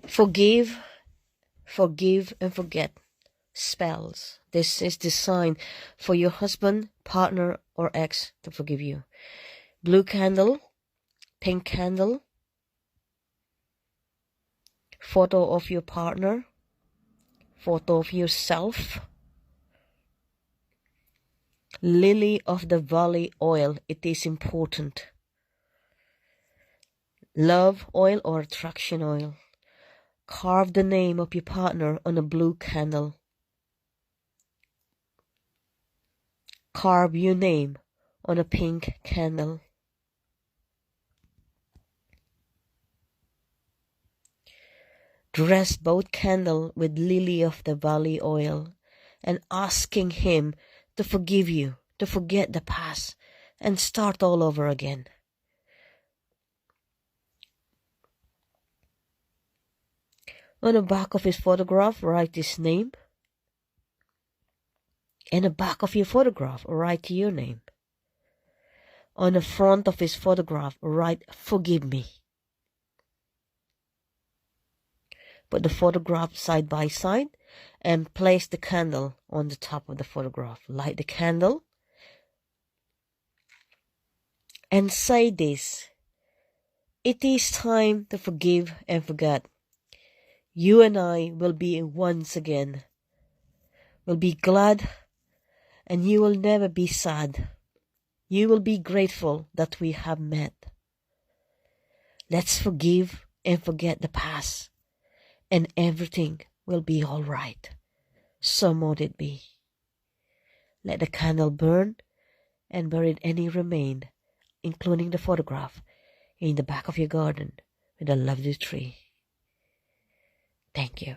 Forgive, forgive, and forget spells. This is designed for your husband, partner, or ex to forgive you. Blue candle, pink candle, photo of your partner, photo of yourself, lily of the valley oil. It is important. Love oil or attraction oil. Carve the name of your partner on a blue candle. Carve your name on a pink candle. Dress both candles with lily of the valley oil and asking him to forgive you, to forget the past and start all over again. On the back of his photograph, write his name. And the back of your photograph, write your name. On the front of his photograph, write, forgive me. Put the photograph side by side and place the candle on the top of the photograph. Light the candle and say this: it is time to forgive and forget. You and I will be once again. We'll be glad and you will never be sad. You will be grateful that we have met. Let's forgive and forget the past, and everything will be all right. So mote it be. Let the candle burn and bury any remain, including the photograph, in the back of your garden with a lovely tree. Thank you.